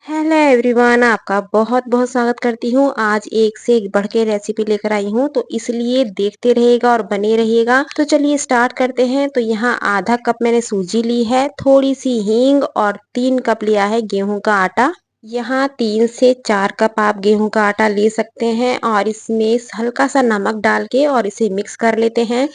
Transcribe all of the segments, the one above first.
Hello everyone, आपका बहुत बहुत स्वागत करती हूँ। आज एक से एक बढ़ के रेसिपी लेकर आई हूँ, तो इसलिए देखते रहिएगा और बने रहिएगा। तो चलिए स्टार्ट करते हैं। तो यहाँ आधा कप मैंने सूजी ली है, थोड़ी सी हींग और 3 कप लिया है गेहूं का आटा। यहाँ 3 से 4 कप आप गेहूं का आटा ले सकते हैं और इसमें हल्का सा नमक डाल के और इसे मिक्स कर लेते हैं।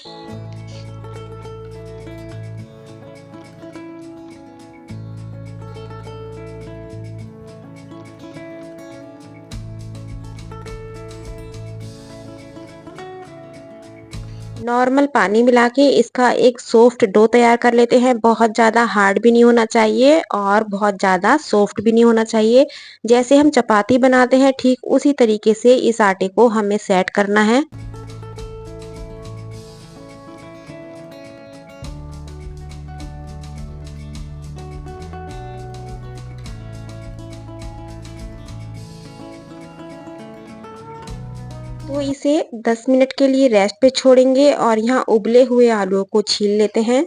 नॉर्मल पानी मिला के इसका एक सॉफ्ट डो तैयार कर लेते हैं। बहुत ज़्यादा हार्ड भी नहीं होना चाहिए और बहुत ज़्यादा सॉफ्ट भी नहीं होना चाहिए। जैसे हम चपाती बनाते हैं ठीक उसी तरीके से इस आटे को हमें सेट करना है। तो इसे 10 मिनट के लिए रेस्ट पे छोड़ेंगे और यहाँ उबले हुए आलूओं को छील लेते हैं।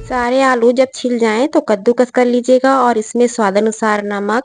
सारे आलू जब छिल जाएं तो कद्दूकस कर लीजिएगा और इसमें स्वादानुसार नमक,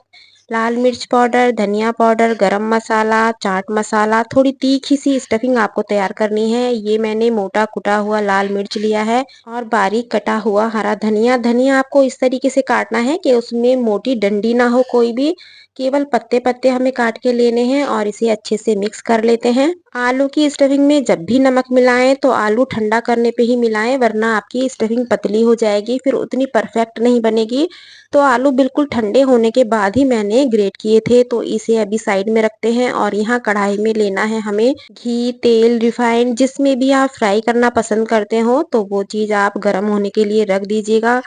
लाल मिर्च पाउडर, धनिया पाउडर, गरम मसाला, चाट मसाला, थोड़ी तीखी सी स्टफिंग आपको तैयार करनी है। ये मैंने मोटा कुटा हुआ लाल मिर्च लिया है और बारीक कटा हुआ हरा धनिया। धनिया आपको इस तरीके से काटना है कि उसमें मोटी डंडी ना हो कोई भी, केवल पत्ते पत्ते हमें काट के लेने हैं और इसे अच्छे से मिक्स कर लेते हैं। आलू की स्टफिंग में जब भी नमक मिलाएं तो आलू ठंडा करने पे ही मिलाएं, वरना आपकी स्टफिंग पतली हो जाएगी, फिर उतनी परफेक्ट नहीं बनेगी। तो आलू बिल्कुल ठंडे होने के बाद ही मैंने ग्रेट किए थे। तो इसे अभी साइड में रखते हैं और यहाँ कढ़ाई में लेना है हमें घी, तेल, रिफाइंड, जिसमें भी आप फ्राई करना पसंद करते हो तो वो चीज़ आप गर्म होने के लिए रख दीजिएगा।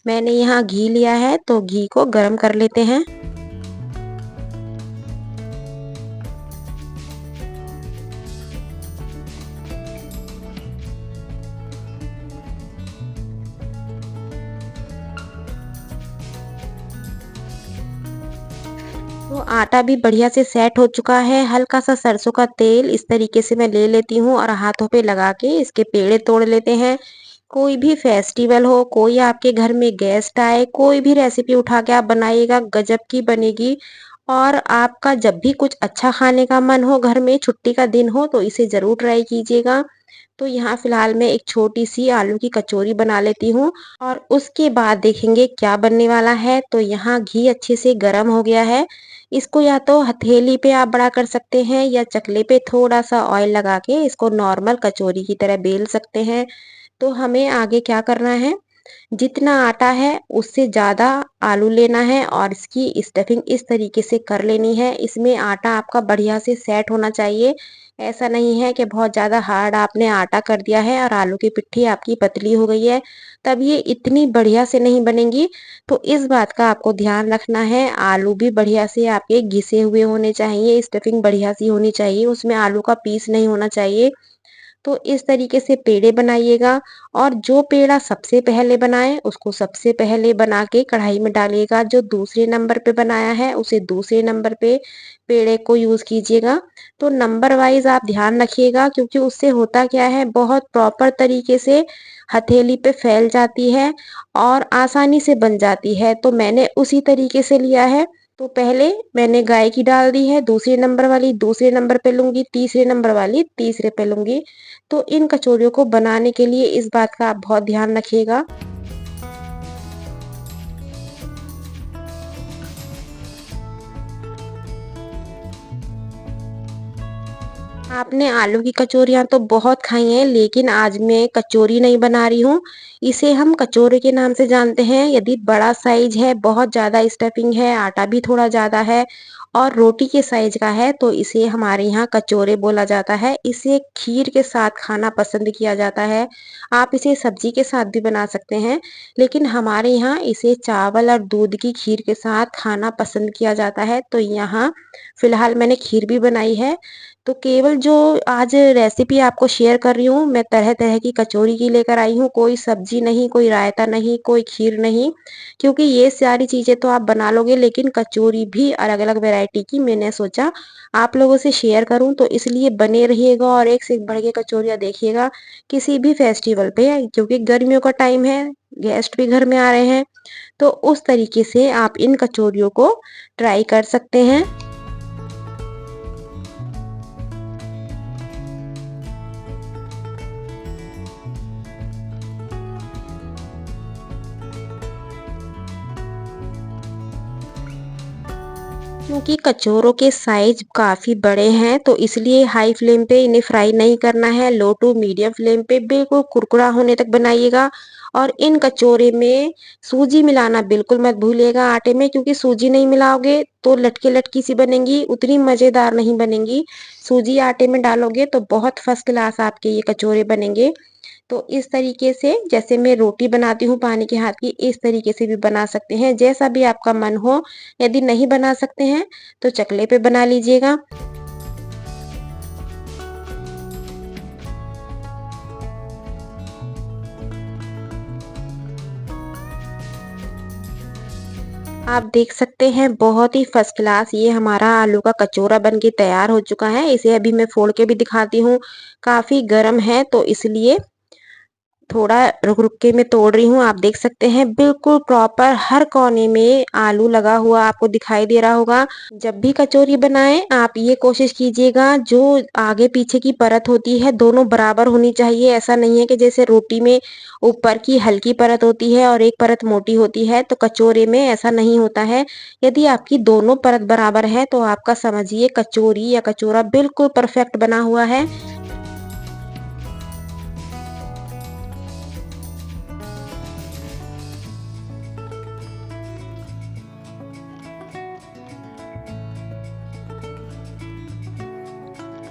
मैंने यहाँ घी लिया है तो घी को गर्म कर लेते हैं। तो आटा भी बढ़िया से सेट हो चुका है। हल्का सा सरसों का तेल इस तरीके से मैं ले लेती हूँ और हाथों पे लगा के इसके पेड़े तोड़ लेते हैं। कोई भी फेस्टिवल हो, कोई आपके घर में गेस्ट आए, कोई भी रेसिपी उठा के आप बनाइएगा, गजब की बनेगी। और आपका जब भी कुछ अच्छा खाने का मन हो, घर में छुट्टी का दिन हो, तो इसे ज़रूर ट्राई कीजिएगा। तो यहाँ फिलहाल मैं एक छोटी सी आलू की कचौरी बना लेती हूँ और उसके बाद देखेंगे क्या बनने वाला है। तो यहाँ घी अच्छे से गर्म हो गया है। इसको या तो हथेली पे आप बड़ा कर सकते हैं या चकले पे थोड़ा सा ऑयल लगा के इसको नॉर्मल कचौरी की तरह बेल सकते हैं। तो हमें आगे क्या करना है, जितना आटा है उससे ज़्यादा आलू लेना है और इसकी स्टफिंग इस तरीके से कर लेनी है। इसमें आटा आपका बढ़िया से सेट होना चाहिए। ऐसा नहीं है कि बहुत ज़्यादा हार्ड आपने आटा कर दिया है और आलू की पिट्ठी आपकी पतली हो गई है, तब ये इतनी बढ़िया से नहीं बनेगी। तो इस बात का आपको ध्यान रखना है। आलू भी बढ़िया से आपके घिसे हुए होने चाहिए, स्टफिंग बढ़िया सी होनी चाहिए, उसमें आलू का पीस नहीं होना चाहिए। तो इस तरीके से पेड़े बनाइएगा और जो पेड़ा सबसे पहले बनाए उसको सबसे पहले बना के कढ़ाई में डालिएगा। जो दूसरे नंबर पे बनाया है उसे दूसरे नंबर पे पेड़े को यूज़ कीजिएगा। तो नंबर वाइज आप ध्यान रखिएगा, क्योंकि उससे होता क्या है, बहुत प्रॉपर तरीके से हथेली पे फैल जाती है और आसानी से बन जाती है। तो मैंने उसी तरीके से लिया है। तो पहले मैंने गाय की डाल दी है, दूसरे नंबर वाली दूसरे नंबर पे लूँगी, तीसरे नंबर वाली तीसरे पे लूँगी। तो इन कचौरियों को बनाने के लिए इस बात का आप बहुत ध्यान रखिएगा। आपने आलू की कचौरियाँ तो बहुत खाई हैं, लेकिन आज मैं कचौरी नहीं बना रही हूँ। इसे हम कचौरी के नाम से जानते हैं। यदि बड़ा साइज़ है, बहुत ज़्यादा स्टफिंग है, आटा भी थोड़ा ज़्यादा है और रोटी के साइज़ का है, तो इसे हमारे यहाँ कचौरे बोला जाता है। इसे खीर के साथ खाना पसंद किया जाता है। आप इसे सब्जी के साथ भी बना सकते हैं, लेकिन हमारे यहाँ इसे चावल और दूध की खीर के साथ खाना पसंद किया जाता है। तो यहाँ फ़िलहाल मैंने खीर भी बनाई है। तो केवल जो आज रेसिपी आपको शेयर कर रही हूँ, मैं तरह-तरह की कचौरी की लेकर आई हूँ, कोई सब्ज़ी नहीं, कोई रायता नहीं, कोई खीर नहीं, क्योंकि ये सारी चीज़ें तो आप बना लोगे लेकिन कचौरी भी अलग-अलग वैरायटी की मैंने सोचा आप लोगों से शेयर करूँ तो इसलिए बने रहिएगा और एक से एक बढ़ के कचौरियाँ देखिएगा किसी भी फेस्टिवल पे क्योंकि गर्मियों का टाइम है, गेस्ट भी घर में आ रहे हैं, तो उस तरीके से आप इन कचौरियों को ट्राई कर सकते हैं। क्योंकि कचौरों के साइज काफ़ी बड़े हैं तो इसलिए हाई फ्लेम पे इन्हें फ्राई नहीं करना है, लो टू मीडियम फ्लेम पे बिल्कुल कुरकुरा होने तक बनाइएगा। और इन कचौरे में सूजी मिलाना बिल्कुल मत भूलिएगा आटे में, क्योंकि सूजी नहीं मिलाओगे तो लटके-लटकी सी बनेंगी, उतनी मज़ेदार नहीं बनेंगी। सूजी आटे में डालोगे तो बहुत फर्स्ट क्लास आपके ये कचौरे बनेंगे। तो इस तरीके से जैसे मैं रोटी बनाती हूँ पानी के हाथ की, इस तरीके से भी बना सकते हैं, जैसा भी आपका मन हो। यदि नहीं बना सकते हैं, तो चकले पे बना लीजिएगा। आप देख सकते हैं बहुत ही फर्स्ट क्लास ये हमारा आलू का कचौरा बन के तैयार हो चुका है। इसे अभी मैं फोड़ के भी दिखाती हूँ। काफ़ी गर्म है तो इसलिए थोड़ा रुक-रुक के मैं तोड़ रही हूँ। आप देख सकते हैं बिल्कुल प्रॉपर हर कोने में आलू लगा हुआ आपको दिखाई दे रहा होगा। जब भी कचौरी बनाएँ आप ये कोशिश कीजिएगा जो आगे पीछे की परत होती है दोनों बराबर होनी चाहिए। ऐसा नहीं है कि जैसे रोटी में ऊपर की हल्की परत होती है और एक परत मोटी होती है, तो कचौरे में ऐसा नहीं होता है। यदि आपकी दोनों परत बराबर है तो आपका समझिए कचौरी या कचौरा बिल्कुल परफेक्ट बना हुआ है।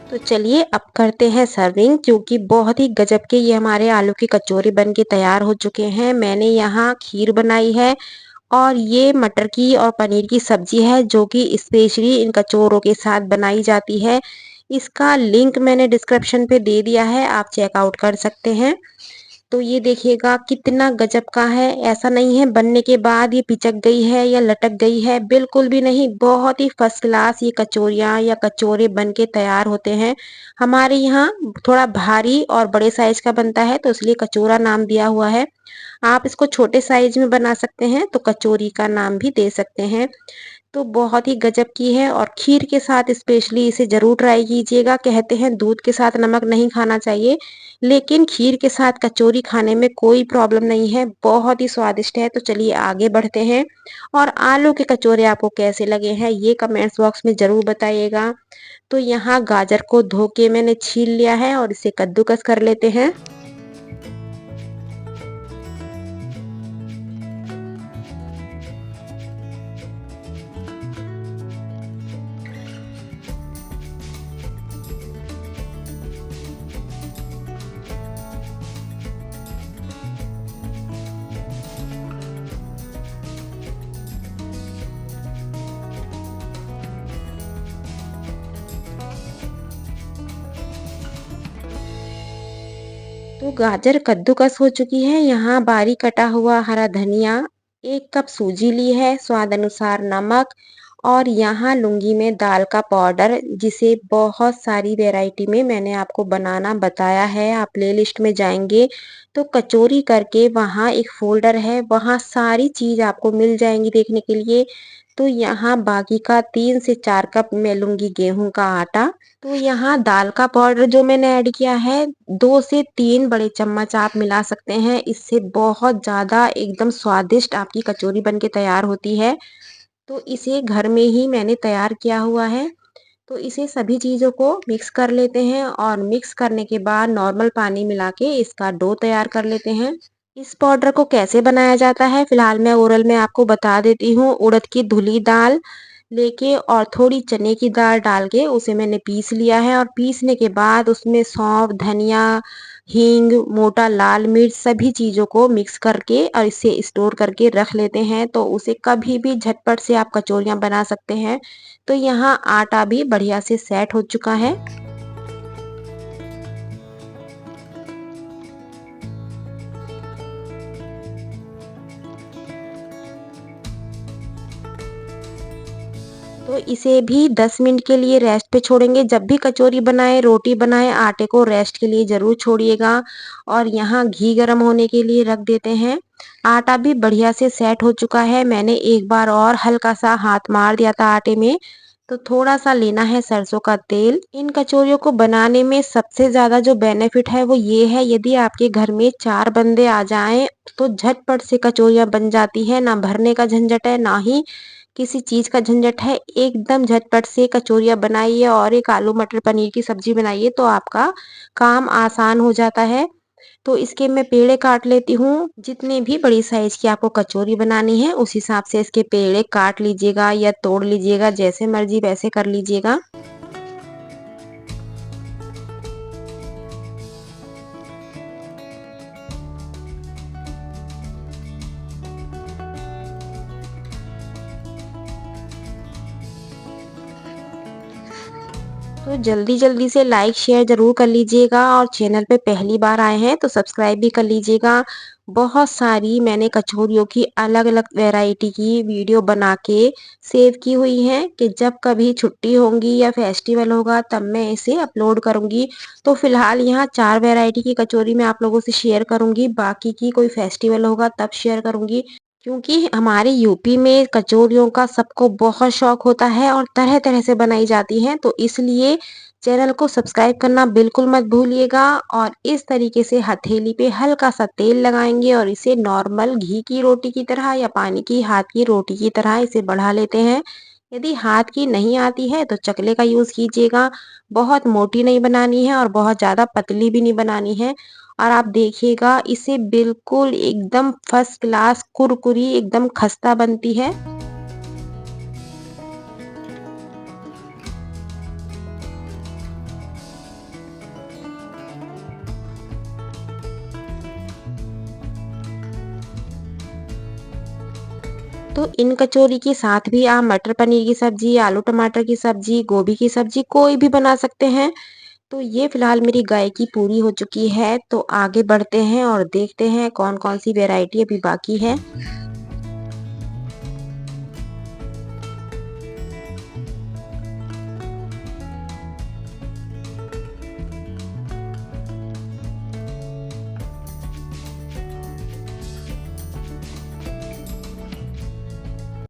तो चलिए अब करते हैं सर्विंग, क्योंकि बहुत ही गजब के ये हमारे आलू की कचौरी बन के तैयार हो चुके हैं। मैंने यहाँ खीर बनाई है और ये मटर की और पनीर की सब्जी है जो कि स्पेशली इन कचौरों के साथ बनाई जाती है। इसका लिंक मैंने डिस्क्रिप्शन पे दे दिया है, आप चेकआउट कर सकते हैं। तो ये देखिएगा कितना गजब का है। ऐसा नहीं है बनने के बाद ये पिचक गई है या लटक गई है, बिल्कुल भी नहीं। बहुत ही फर्स्ट क्लास ये कचौरियाँ या कचौरे बन के तैयार होते हैं। हमारे यहाँ थोड़ा भारी और बड़े साइज का बनता है तो इसलिए कचौरा नाम दिया हुआ है। आप इसको छोटे साइज में बना सकते हैं तो कचौरी का नाम भी दे सकते हैं। तो बहुत ही गजब की है और खीर के साथ स्पेशली इसे ज़रूर ट्राई कीजिएगा। कहते हैं दूध के साथ नमक नहीं खाना चाहिए, लेकिन खीर के साथ कचौरी खाने में कोई प्रॉब्लम नहीं है, बहुत ही स्वादिष्ट है। तो चलिए आगे बढ़ते हैं और आलू के कचौरे आपको कैसे लगे हैं ये कमेंट्स बॉक्स में ज़रूर बताइएगा। तो यहाँ गाजर को धो के मैंने छील लिया है और इसे कद्दूकस कर लेते हैं। तो गाजर कद्दूकस हो चुकी है। यहाँ बारीक कटा हुआ हरा धनिया, 1 कप सूजी ली है, स्वाद अनुसार नमक और यहाँ लूँगी मैं दाल का पाउडर, जिसे बहुत सारी वैरायटी में मैंने आपको बनाना बताया है। आप प्लेलिस्ट में जाएँगे तो कचौरी करके वहाँ एक फ़ोल्डर है, वहाँ सारी चीज़ आपको मिल जाएँगी देखने के लिए। तो यहाँ बाकी का 3 से 4 कप मैं लूँगी गेहूँ का आटा। तो यहाँ दाल का पाउडर जो मैंने ऐड किया है 2 से 3 बड़े चम्मच आप मिला सकते हैं। इससे बहुत ज़्यादा एकदम स्वादिष्ट आपकी कचौरी बन के तैयार होती है। तो इसे घर में ही मैंने तैयार किया हुआ है। तो इसे सभी चीज़ों को मिक्स कर लेते हैं और मिक्स करने के बाद नॉर्मल पानी मिला के इसका डो तैयार कर लेते हैं। इस पाउडर को कैसे बनाया जाता है फिलहाल मैं ओरल में आपको बता देती हूँ। उड़द की धुली दाल लेके और थोड़ी चने की दाल डाल के उसे मैंने पीस लिया है और पीसने के बाद उसमें सौंफ, धनिया, हींग, मोटा लाल मिर्च सभी चीज़ों को मिक्स करके और इसे स्टोर करके रख लेते हैं, तो उसे कभी भी झटपट से आप कचौरियाँ बना सकते हैं। तो यहाँ आटा भी बढ़िया से सेट हो चुका है। तो इसे भी 10 मिनट के लिए रेस्ट पे छोड़ेंगे। जब भी कचौरी बनाएं, रोटी बनाएं, आटे को रेस्ट के लिए ज़रूर छोड़िएगा। और यहाँ घी गरम होने के लिए रख देते हैं। आटा भी बढ़िया से सेट हो चुका है। मैंने एक बार और हल्का सा हाथ मार दिया था आटे में। तो थोड़ा सा लेना है सरसों का तेल। इन कचौरियों को बनाने में सबसे ज़्यादा जो बेनिफिट है वो ये है, यदि आपके घर में 4 बंदे आ जाएं तो झटपट से कचौरियाँ बन जाती हैं। ना भरने का झंझट है, ना ही किसी चीज़ का झंझट है। एकदम झटपट से कचौरियाँ बनाइए और एक आलू मटर पनीर की सब्जी बनाइए तो आपका काम आसान हो जाता है। तो इसके मैं पेड़े काट लेती हूँ। जितने भी बड़ी साइज़ की आपको कचौरी बनानी है उस हिसाब से इसके पेड़े काट लीजिएगा या तोड़ लीजिएगा, जैसे मर्ज़ी वैसे कर लीजिएगा। तो जल्दी-जल्दी से लाइक शेयर ज़रूर कर लीजिएगा और चैनल पे पहली बार आए हैं तो सब्सक्राइब भी कर लीजिएगा। बहुत सारी मैंने कचौरियों की अलग-अलग वैरायटी की वीडियो बना के सेव की हुई हैं कि जब कभी छुट्टी होंगी या फेस्टिवल होगा तब मैं इसे अपलोड करूँगी। तो फ़िलहाल यहाँ 4 वैरायटी की कचौरी मैं आप लोगों से शेयर करूँगी, बाकी की कोई फेस्टिवल होगा तब शेयर करूँगी। क्योंकि हमारे यूपी में कचौरियों का सबको बहुत शौक होता है और तरह-तरह से बनाई जाती हैं, तो इसलिए चैनल को सब्सक्राइब करना बिल्कुल मत भूलिएगा। और इस तरीके से हथेली पे हल्का-सा तेल लगाएँगे और इसे नॉर्मल घी की रोटी की तरह या पानी की हाथ की रोटी की तरह इसे बढ़ा लेते हैं। यदि हाथ की नहीं आती है तो चकले का यूज़ कीजिएगा। बहुत मोटी नहीं बनानी है और बहुत ज़्यादा पतली भी नहीं बनानी है। और आप देखिएगा इसे बिल्कुल एकदम फर्स्ट क्लास कुरकुरी एकदम खस्ता बनती है। तो इन कचौरी के साथ भी आप मटर पनीर की सब्जी, आलू टमाटर की सब्जी, गोभी की सब्जी कोई भी बना सकते हैं। तो ये फिलहाल मेरी गायकी पूरी हो चुकी है, तो आगे बढ़ते हैं और देखते हैं कौन-कौन सी वैरायटी अभी बाकी है।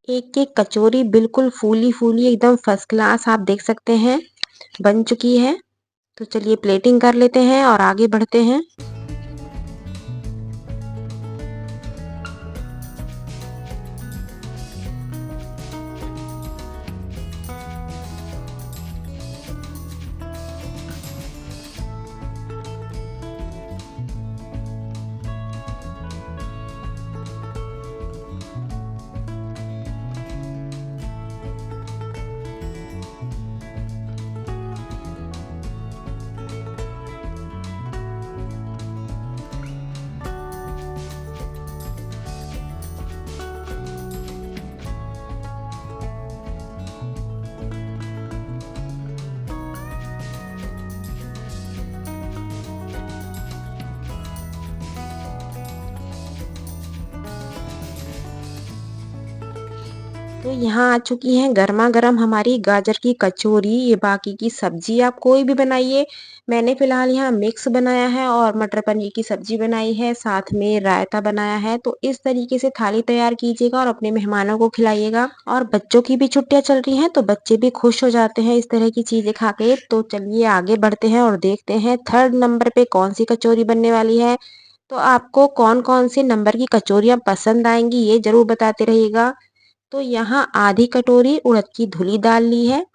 एक-एक कचौरी बिल्कुल फूली-फूली एकदम फर्स्ट क्लास आप देख सकते हैं, बन चुकी है। तो चलिए प्लेटिंग कर लेते हैं और आगे बढ़ते हैं। तो यहाँ आ चुकी हैं गरमा-गरम हमारी गाजर की कचौरी। ये बाकी की सब्जी आप कोई भी बनाइए। मैंने फ़िलहाल यहाँ मिक्स बनाया है और मटर पनीर की सब्जी बनाई है, साथ में रायता बनाया है। तो इस तरीके से थाली तैयार कीजिएगा और अपने मेहमानों को खिलाइएगा। और बच्चों की भी छुट्टियाँ चल रही हैं, तो बच्चे भी खुश हो जाते हैं इस तरह की चीज़ें खा के। तो चलिए आगे बढ़ते हैं और देखते हैं 3rd नंबर पे कौन-सी कचौरी बनने वाली है। तो आपको कौन-कौन से नंबर की कचौरियाँ पसंद आएँगी, ये ज़रूर बताते रहिएगा। तो यहाँ आधी कटोरी उड़द की धुली दाल ली है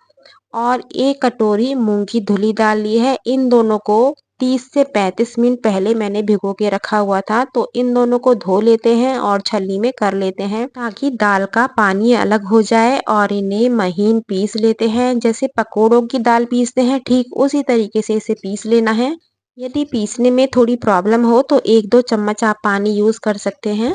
और 1 कटोरी मूंग की धुली दाल ली है। इन दोनों को 30 से 35 मिनट पहले मैंने भिगो के रखा हुआ था। तो इन दोनों को धो लेते हैं और छलनी में कर लेते हैं ताकि दाल का पानी अलग हो जाए। और इन्हें महीन पीस लेते हैं, जैसे पकोड़ों की दाल पीसते हैं ठीक उसी तरीके से इसे पीस लेना है। यदि पीसने में थोड़ी प्रॉब्लम हो तो 1-2 चम्मच आप पानी यूज़ कर सकते हैं।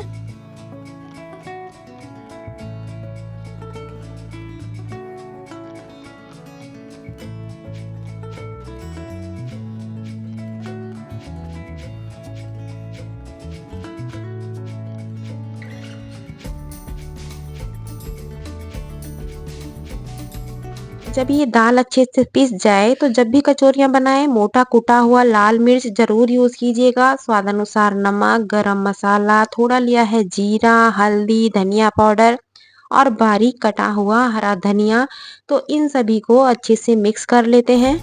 जब ये दाल अच्छे से पिस जाए तो जब भी कचौरियाँ बनाएं, मोटा कुटा हुआ लाल मिर्च ज़रूर यूज़ कीजिएगा। स्वाद अनुसार नमक, गरम मसाला, थोड़ा लिया है जीरा, हल्दी, धनिया पाउडर और बारीक कटा हुआ हरा धनिया। तो इन सभी को अच्छे से मिक्स कर लेते हैं।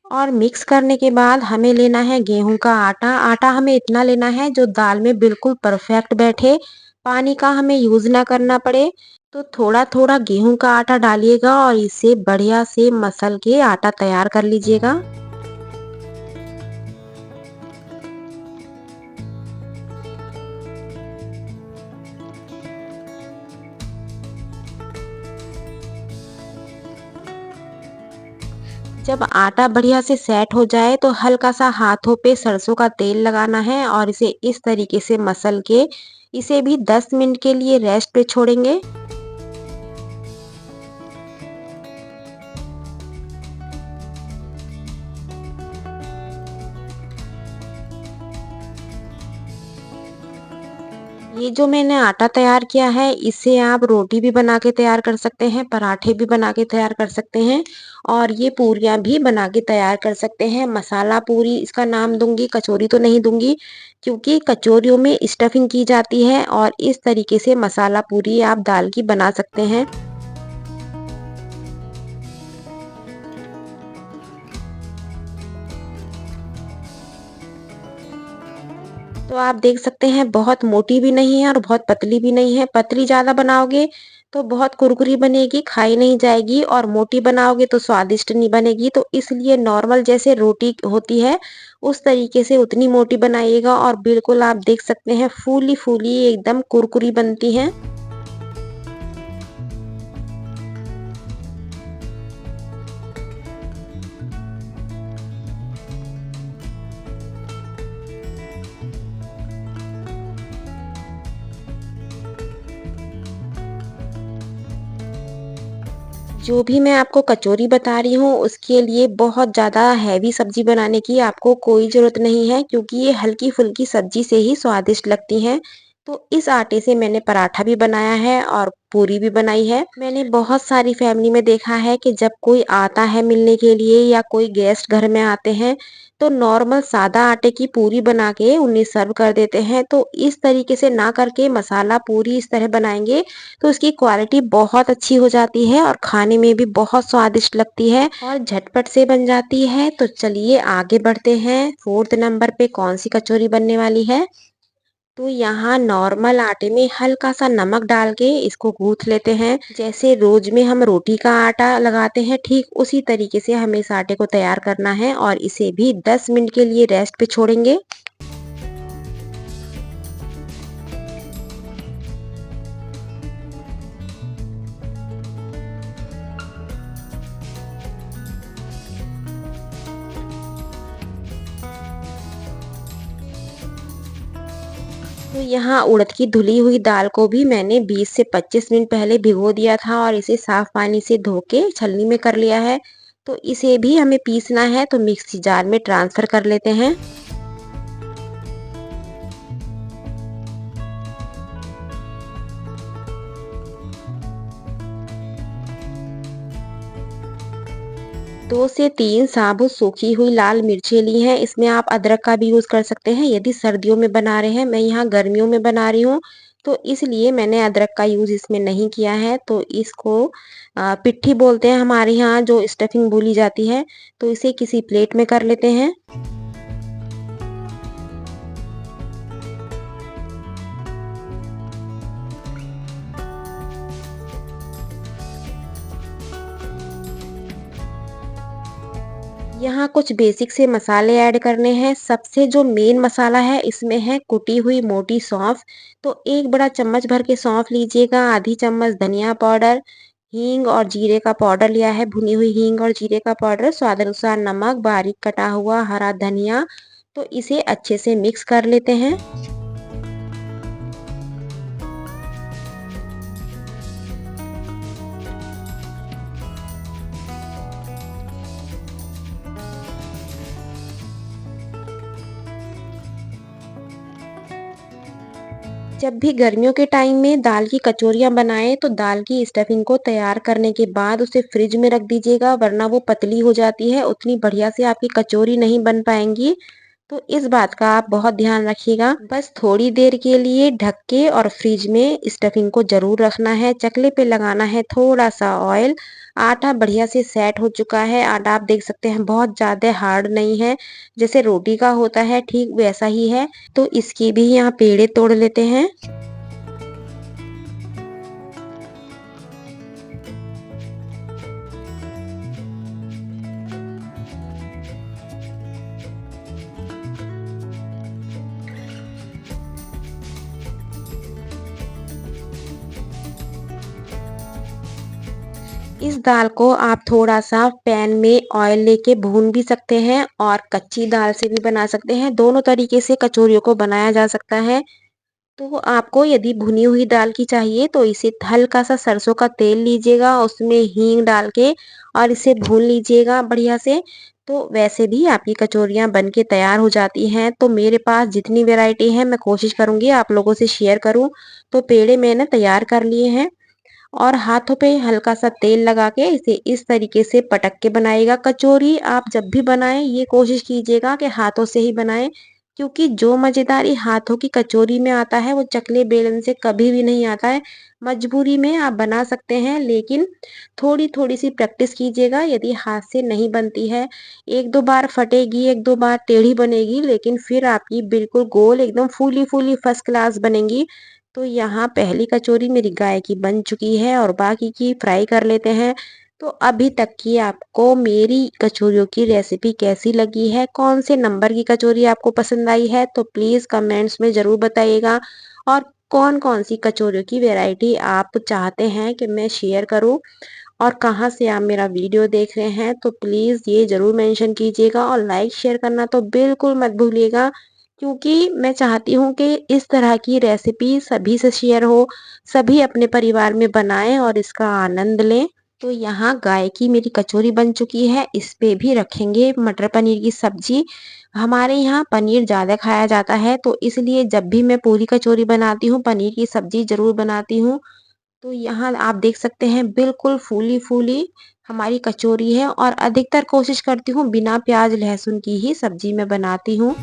और मिक्स करने के बाद हमें लेना है गेहूं का आटा। आटा हमें इतना लेना है जो दाल में बिल्कुल परफेक्ट बैठे, पानी का हमें यूज ना करना पड़े। तो थोड़ा थोड़ा गेहूं का आटा डालिएगा और इसे बढ़िया से मसल के आटा तैयार कर लीजिएगा। जब आटा बढ़िया से सेट हो जाए तो हल्का सा हाथों पे सरसों का तेल लगाना है और इसे इस तरीके से मसल के इसे भी 10 मिनट के लिए रेस्ट पे छोड़ेंगे। ये जो मैंने आटा तैयार किया है इससे आप रोटी भी बना के तैयार कर सकते हैं, पराठे भी बना के तैयार कर सकते हैं और ये पूरियां भी बना के तैयार कर सकते हैं। मसाला पूरी इसका नाम दूंगी, कचौरी तो नहीं दूंगी क्योंकि कचौरियों में स्टफिंग की जाती है और इस तरीके से मसाला पूरी आप दाल की बना सकते हैं। तो आप देख सकते हैं बहुत मोटी भी नहीं है और बहुत पतली भी नहीं है। पतली ज़्यादा बनाओगे तो बहुत कुरकुरी बनेगी, खाई नहीं जाएगी और मोटी बनाओगे तो स्वादिष्ट नहीं बनेगी। तो इसलिए नॉर्मल जैसे रोटी होती है उस तरीके से उतनी मोटी बनाइएगा और बिल्कुल आप देख सकते हैं फूली फूली एकदम कुरकुरी बनती है। जो भी मैं आपको कचौरी बता रही हूँ उसके लिए बहुत ज़्यादा हैवी सब्जी बनाने की आपको कोई ज़रूरत नहीं है क्योंकि ये हल्की फुल्की सब्जी से ही स्वादिष्ट लगती हैं। तो इस आटे से मैंने पराठा भी बनाया है और पूरी भी बनाई है। मैंने बहुत सारी फैमिली में देखा है कि जब कोई आता है मिलने के लिए या कोई गेस्ट घर में आते हैं तो नॉर्मल सादा आटे की पूरी बना के उन्हें सर्व कर देते हैं। तो इस तरीके से ना करके मसाला पूरी इस तरह बनाएंगे तो इसकी क्वालिटी बहुत अच्छी हो जाती है और खाने में भी बहुत स्वादिष्ट लगती है और झटपट से बन जाती है। तो चलिए आगे बढ़ते हैं, फोर्थ नंबर पे कौन सी कचौरी बनने वाली है। तो यहाँ नॉर्मल आटे में हल्का सा नमक डाल के इसको गूंथ लेते हैं। जैसे रोज में हम रोटी का आटा लगाते हैं ठीक उसी तरीके से हमें इस आटे को तैयार करना है और इसे भी 10 मिनट के लिए रेस्ट पे छोड़ेंगे। तो यहाँ उड़द की धुली हुई दाल को भी मैंने 20 से 25 मिनट पहले भिगो दिया था और इसे साफ पानी से धो के छलनी में कर लिया है। तो इसे भी हमें पीसना है तो मिक्सी जार में ट्रांसफर कर लेते हैं। दो से तीन साबुत सूखी हुई लाल मिर्चें ली हैं। इसमें आप अदरक का भी यूज़ कर सकते हैं यदि सर्दियों में बना रहे हैं। मैं यहाँ गर्मियों में बना रही हूँ तो इसलिए मैंने अदरक का यूज़ इसमें नहीं किया है। तो इसको पिट्ठी बोलते हैं हमारे यहाँ जो स्टफिंग भूनी जाती है। तो इसे किसी प्लेट में कर लेते हैं। यहाँ कुछ बेसिक से मसाले ऐड करने हैं। सबसे जो मेन मसाला है इसमें है कुटी हुई मोटी सौंफ। तो 1 बड़ा चम्मच भर के सौंफ लीजिएगा, आधी चम्मच धनिया पाउडर, हींग और जीरे का पाउडर लिया है, भुनी हुई हींग और जीरे का पाउडर, स्वाद अनुसार नमक, बारीक कटा हुआ हरा धनिया। तो इसे अच्छे से मिक्स कर लेते हैं। जब भी गर्मियों के टाइम में दाल की कचौरियाँ बनाएँ तो दाल की स्टफिंग को तैयार करने के बाद उसे फ्रिज में रख दीजिएगा, वरना वो पतली हो जाती है, उतनी बढ़िया से आपकी कचौरी नहीं बन पाएँगी। तो इस बात का आप बहुत ध्यान रखिएगा। बस थोड़ी देर के लिए ढक के और फ्रिज में स्टफिंग को ज़रूर रखना है। चकले पे लगाना है थोड़ा-सा ऑयल। आटा बढ़िया से सेट हो चुका है। आटा आप देख सकते हैं बहुत ज़्यादा हार्ड नहीं है, जैसे रोटी का होता है ठीक वैसा ही है। तो इसके भी यहाँ पेड़े तोड़ लेते हैं। इस दाल को आप थोड़ा-सा पैन में ऑयल लेके भून भी सकते हैं और कच्ची दाल से भी बना सकते हैं। दोनों तरीके से कचौरियों को बनाया जा सकता है। तो आपको यदि भुनी हुई दाल की चाहिए तो इसे हल्का-सा सरसों का तेल लीजिएगा, उसमें हींग डाल के और इसे भून लीजिएगा बढ़िया से। तो वैसे भी आपकी कचौरियाँ बन के तैयार हो जाती हैं। तो मेरे पास जितनी वैरायटी है मैं कोशिश करूँगी आप लोगों से शेयर करूँ। तो पेड़े मैंने तैयार कर लिए हैं। और हाथों पे हल्का-सा तेल लगा के इसे इस तरीके से पटक के बनाइएगा। कचौरी आप जब भी बनाएँ ये कोशिश कीजिएगा कि हाथों से ही बनाएँ, क्योंकि जो मज़ेदारी हाथों की कचौरी में आता है वो चकले बेलन से कभी भी नहीं आता है। मजबूरी में आप बना सकते हैं, लेकिन थोड़ी-थोड़ी सी प्रैक्टिस कीजिएगा। यदि हाथ से नहीं बनती है, 1-2 बार फटेगी, 1-2 बार टेढ़ी बनेगी, लेकिन फिर आपकी बिल्कुल गोल एकदम फूली-फूली फर्स्ट क्लास बनेंगी। तो यहाँ पहली कचौरी मेरी गाय की बन चुकी है और बाकी की फ्राई कर लेते हैं। तो अभी तक की आपको मेरी कचौरियों की रेसिपी कैसी लगी है? कौन से नंबर की कचौरी आपको पसंद आई है? तो प्लीज़ कमेंट्स में ज़रूर बताइएगा। और कौन-कौन सी कचौरियों की वैरायटी आप चाहते हैं कि मैं शेयर करूँ और कहाँ से आप मेरा वीडियो देख रहे हैं, तो प्लीज़ ये ज़रूर मेंशन कीजिएगा और लाइक शेयर करना तो बिल्कुल मत भूलिएगा, क्योंकि मैं चाहती हूँ कि इस तरह की रेसिपी सभी से शेयर हो, सभी अपने परिवार में बनाएँ और इसका आनंद लें। तो यहाँ गाय की मेरी कचौरी बन चुकी है, इस पे भी रखेंगे मटर पनीर की सब्ज़ी। हमारे यहाँ पनीर ज़्यादा खाया जाता है, तो इसलिए जब भी मैं पूरी कचौरी बनाती हूँ, पनीर की सब्ज़ी ज़रूर बनाती हूँ। तो यहाँ आप देख सकते हैं बिल्कुल फूली-फूली हमारी कचौरी है और अधिकतर कोशिश करती हूँ बिना प्याज़ लहसुन की ही सब्ज़ी मैं बनाती हूँ।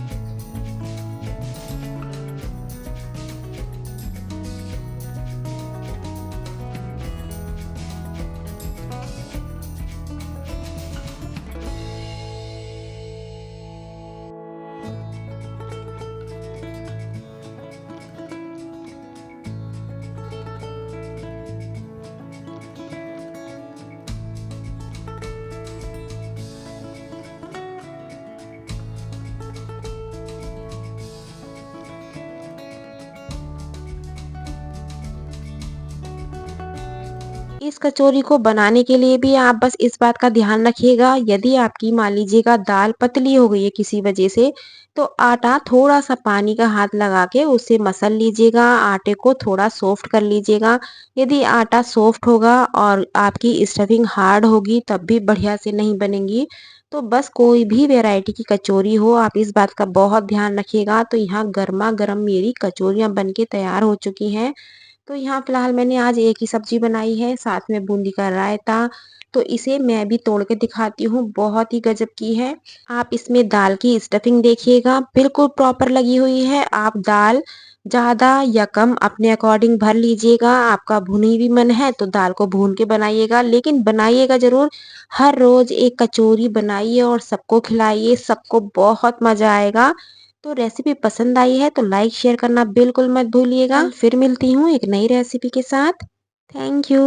इस कचौरी को बनाने के लिए भी आप बस इस बात का ध्यान रखिएगा, यदि आपकी मान लीजिएगा दाल पतली हो गई है किसी वजह से, तो आटा थोड़ा-सा पानी का हाथ लगा के उसे मसल लीजिएगा, आटे को थोड़ा सॉफ्ट कर लीजिएगा। यदि आटा सॉफ्ट होगा और आपकी स्टफिंग हार्ड होगी तब भी बढ़िया से नहीं बनेंगी। तो बस कोई भी वैरायटी की कचौरी हो, आप इस बात का बहुत ध्यान रखिएगा। तो यहाँ गरमा-गरम मेरी कचौरियाँ बन के तैयार हो चुकी हैं। तो यहाँ फ़िलहाल मैंने आज एक ही सब्ज़ी बनाई है, साथ में बूंदी का रायता। तो इसे मैं भी तोड़ के दिखाती हूँ, बहुत ही गज़ब की है। आप इसमें दाल की स्टफिंग देखिएगा, बिल्कुल प्रॉपर लगी हुई है। आप दाल ज़्यादा या कम अपने अकॉर्डिंग भर लीजिएगा। आपका भुनी हुई मन है तो दाल को भून के बनाइएगा, लेकिन बनाइएगा ज़रूर। हर रोज़ एक कचौरी बनाइए और सबको खिलाइए, सबको बहुत मज़ा आएगा। तो रेसिपी पसंद आई है तो लाइक शेयर करना बिल्कुल मत भूलिएगा। फिर मिलती हूँ एक नई रेसिपी के साथ। Thank you.